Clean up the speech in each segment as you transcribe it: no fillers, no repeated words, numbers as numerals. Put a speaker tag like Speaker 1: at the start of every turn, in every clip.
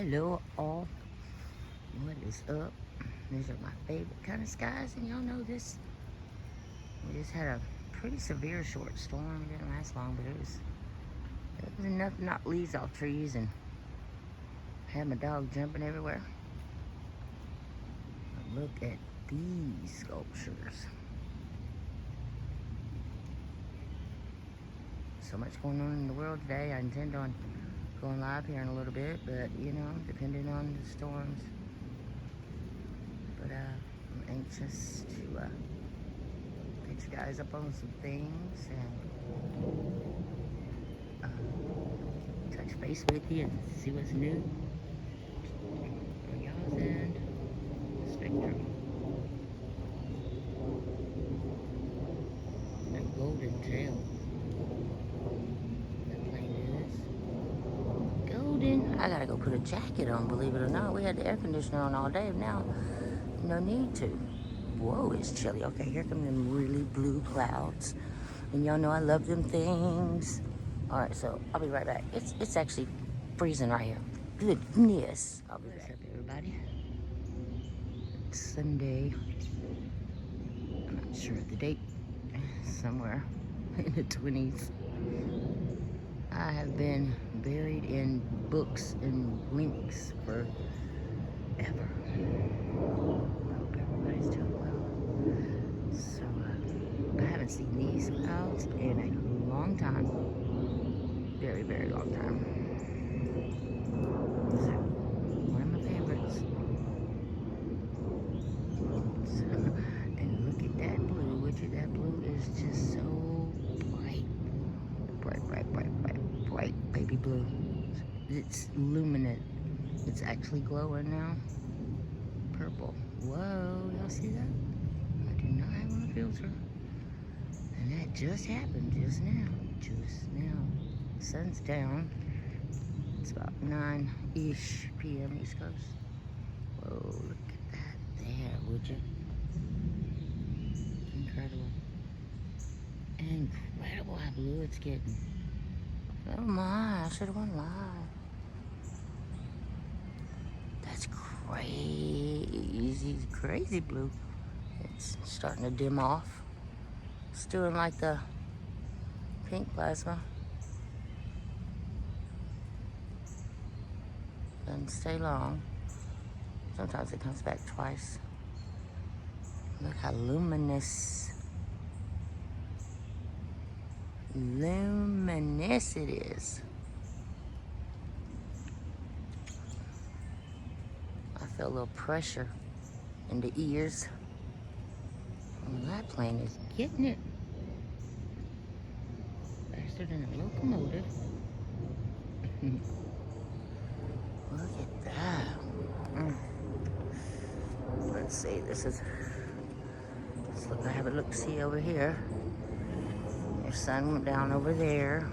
Speaker 1: Hello all, what is up? These are my favorite kind of skies, and y'all know this. We just had a pretty severe short storm. It didn't last long, but it was enough to knock leaves off trees and had my dog jumping everywhere. But look at these sculptures. So much going on in the world today. I intend on going live here in a little bit, but you know, depending on the storms. But I'm anxious to get you guys up on some things and touch base with you and see what's new on y'all's end. Spectrum. That golden tail. That plane is golden. I gotta go put a jacket on, believe it or not. We had the air conditioner on all day. Now, no need to. Whoa, it's chilly. Okay, here come them really blue clouds. And y'all know I love them things. All right, so I'll be right back. It's actually freezing right here. Goodness. I'll be back. What's up, everybody? It's Sunday. I'm not sure of the date. Somewhere in the 20s. I have been buried in books and links forever. Hope everybody's doing well. So, I haven't seen these clouds in a long time. Very, very long time. So, one of my favorites. So, and look at that blue, would you? That blue is just so bright. Bright, bright, bright, bright, bright baby blue. It's luminous. It's actually glowing now. Purple. Whoa, y'all see that? I do not have on a filter. And that just happened just now. Just now. Sun's down. It's about 9-ish p.m. East Coast. Whoa, look at that there, would you? Incredible. Incredible how blue it's getting. Oh my, I should have went live. That's crazy, crazy blue. It's starting to dim off. It's doing like the pink plasma. Doesn't stay long. Sometimes it comes back twice. Look how luminous it is. I feel a little pressure in the ears. Well, that plane is getting it. Faster than a locomotive. Look at that. Let's see, let's look, I have a look-see over here. Your sun went down over there.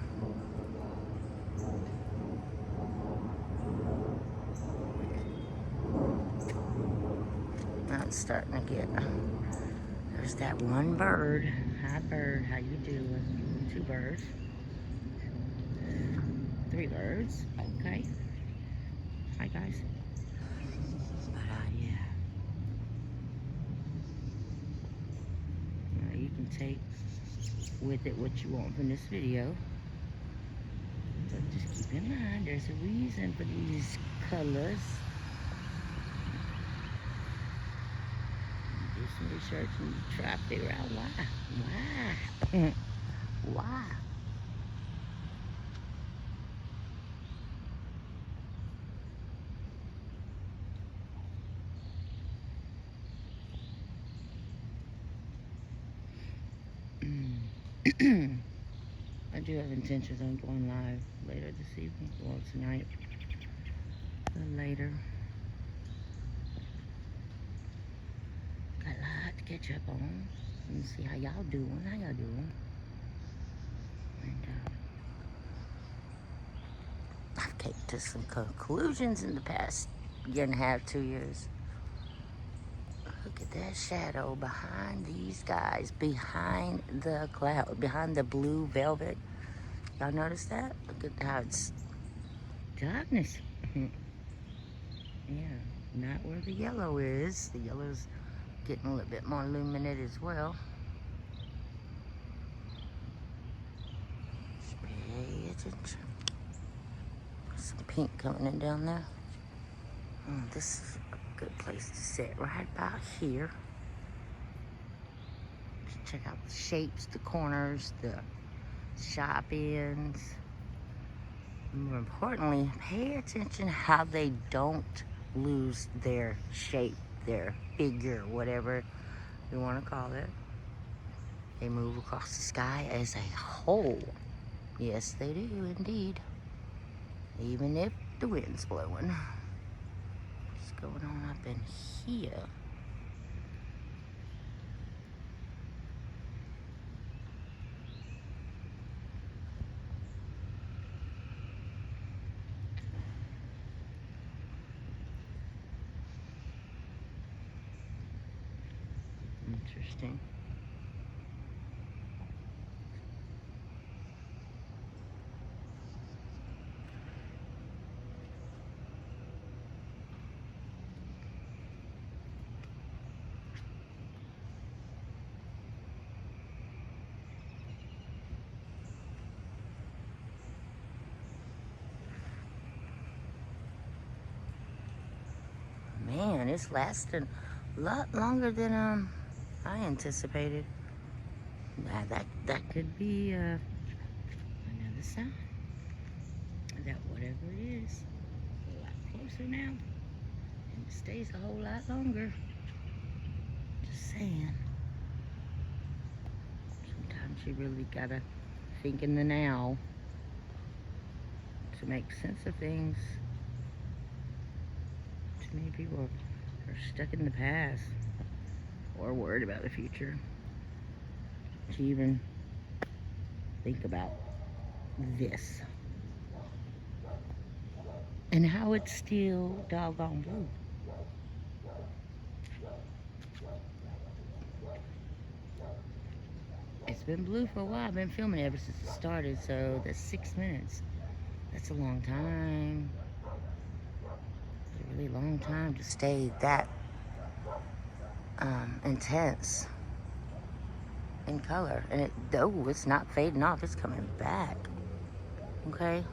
Speaker 1: Now it's starting to get, there's that one bird. Hi bird, how you doing? 2 birds. 3 birds, okay. Hi guys. But yeah. Now you can take with it what you want from this video. So just keep in mind, there's a reason for these colors. Do some research and try to figure out why. Why? Why? I do have intentions on going live later this evening. Well, tonight. A little later. Got a lot to catch up on. Let me see how y'all doing. How y'all doing? And I've came to some conclusions in the past 1.5 to 2 years. Look at that shadow behind these guys, behind the cloud, behind the blue velvet. Y'all notice that? Look at how it's darkness. Yeah, not where the yellow is. The yellow's getting a little bit more illuminated as well. Just pay attention. Some pink coming in down there. This is a good place to sit, right about here. Just check out the shapes, the corners, the shop ends. More importantly, pay attention how they don't lose their shape, their figure, whatever you want to call it. They move across the sky as a whole. Yes, they do indeed. Even if the wind's blowing. What's going on up in here? Interesting. Man, it's lasting a lot longer than I anticipated. Now that could be another sign that whatever it is a lot closer now, and it stays a whole lot longer. Just saying. Sometimes you really gotta think in the now to make sense of things. Too many people are stuck in the past or worried about the future to even think about this and how it's still doggone blue. It's been blue for a while. I've been filming ever since it started, so that's 6 minutes. That's a long time. A really long time to stay that intense in color. And though it's not fading off, it's coming back. Okay?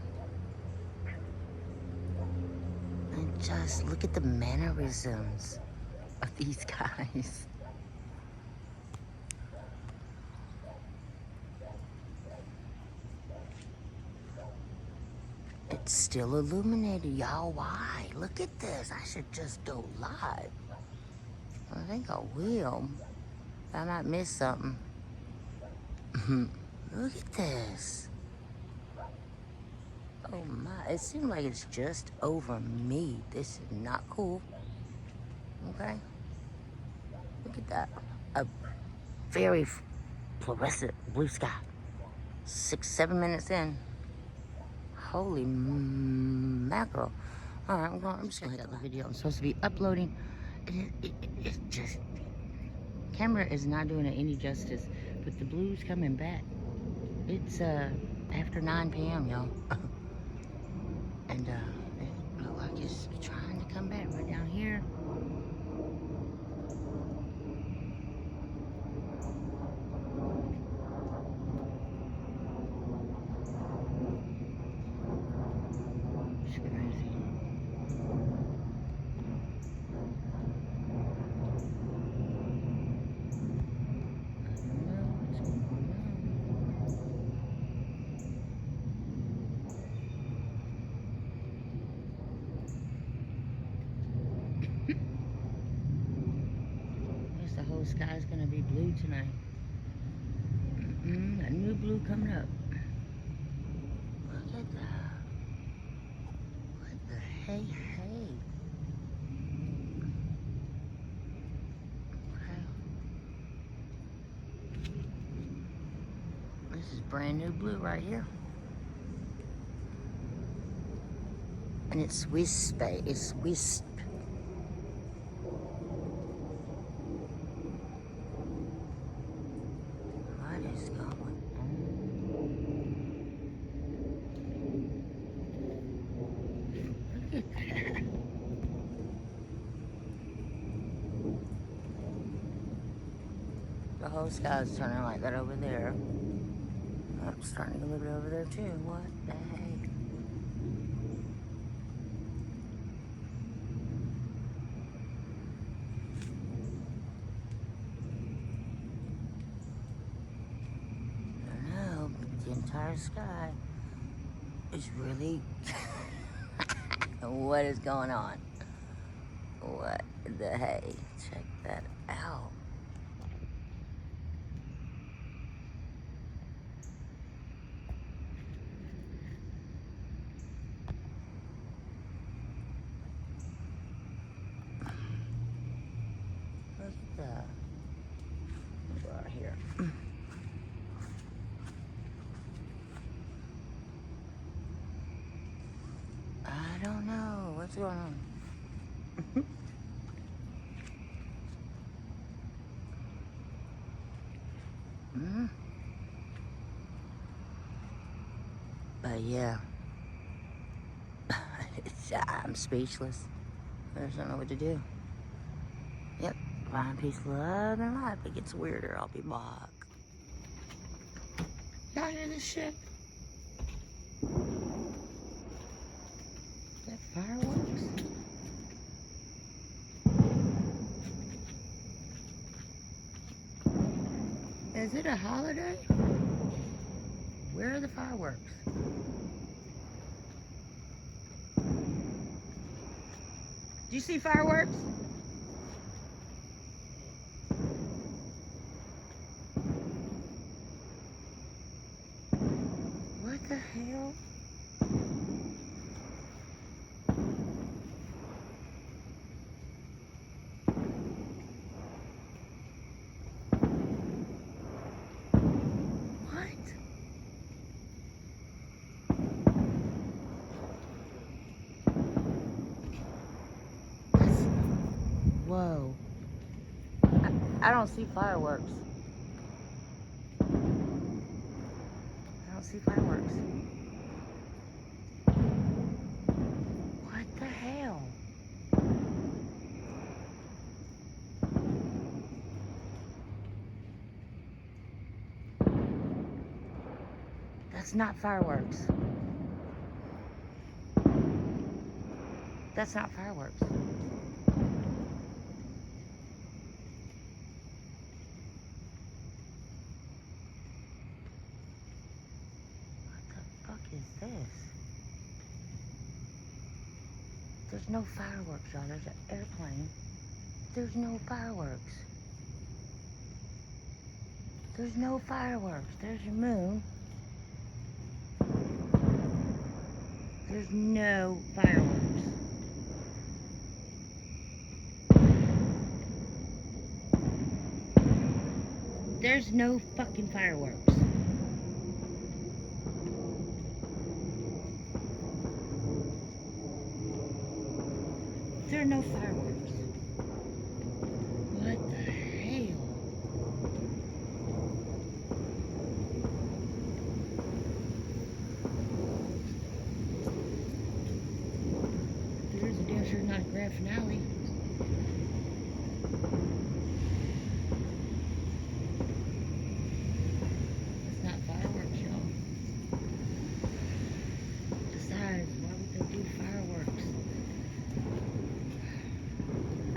Speaker 1: And just look at the mannerisms of these guys. It's still illuminated, y'all. Why? Look at this. I should just go live. I think I will. I might miss something. Look at this. Oh my, it seems like it's just over me. This is not cool. Okay? Look at that. A very fluorescent blue sky. 6, 7 minutes in. Holy mackerel. Alright, I'm just gonna hit up the video. I'm supposed to be uploading. It just, camera is not doing it any justice, but the blue's coming back. It's after 9 p.m. y'all. And it looks like it's trying to come back right down here. It's crazy. The whole sky's gonna be blue tonight. A new blue coming up. Look at that. What the hey. Okay. This is brand new blue right here. And it's wisp. It's wisp. whole sky's turning like that over there. I'm starting to look it over there too. What the heck? I don't know. The entire sky is really. What is going on? What the hey? Check that out. Look at that. Go out here. I don't know what's going on. Mm. But yeah, I'm speechless. I just don't know what to do. Yep, find peace, love, and life. It gets weirder. I'll be back. Y'all hear this shit? Is that fireworks? Is it a holiday? Where are the fireworks? Do you see fireworks? What the hell? What? That's... Whoa. I don't see fireworks. I don't see fireworks. What the hell? That's not fireworks. That's not fireworks. What the fuck is this? There's no fireworks, y'all. There's an airplane. There's no fireworks. There's no fireworks. There's your moon. There's no fireworks. There's no fucking fireworks. There are no fireworks. What the hell? There's a damn sure not a grand finale. It's not fireworks, y'all. Besides, why would they do fireworks?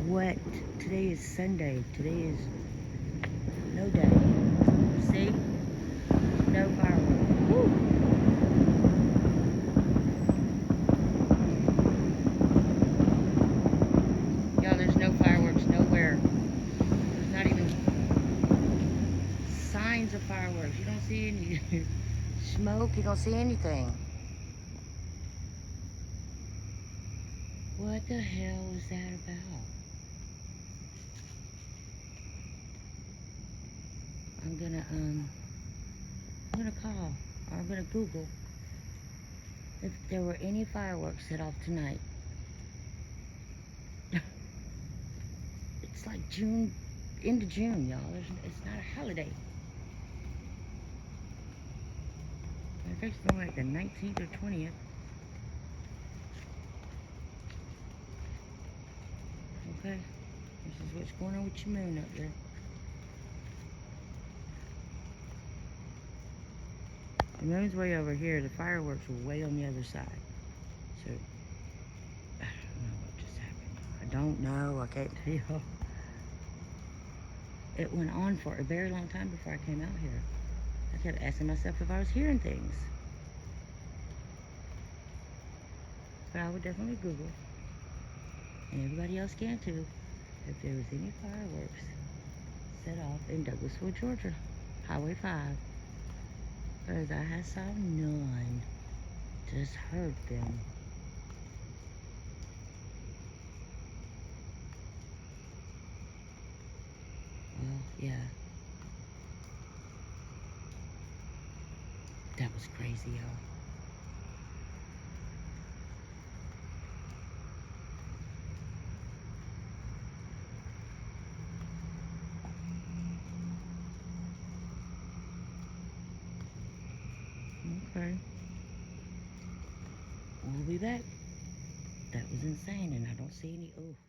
Speaker 1: What? Today is Sunday. Today is no day. See? No fireworks. Woo! Y'all, there's no fireworks nowhere. There's not even signs of fireworks. You don't see any smoke. You don't see anything. What the hell is that about? I'm gonna call, or I'm gonna Google if there were any fireworks set off tonight. It's like June, end of June, y'all. It's not a holiday. I think it's only like the 19th or 20th. Okay, this is what's going on with your moon up there. The moon's way over here. The fireworks were way on the other side. So, I don't know what just happened. I don't know. I can't tell. It went on for a very long time before I came out here. I kept asking myself if I was hearing things. But I would definitely Google, and everybody else can too, if there was any fireworks set off in Douglasville, Georgia, Highway 5. Because I saw none, just heard them. Well, yeah. That was crazy, y'all. Okay. We'll be back. That was insane, and I don't see any. Oh.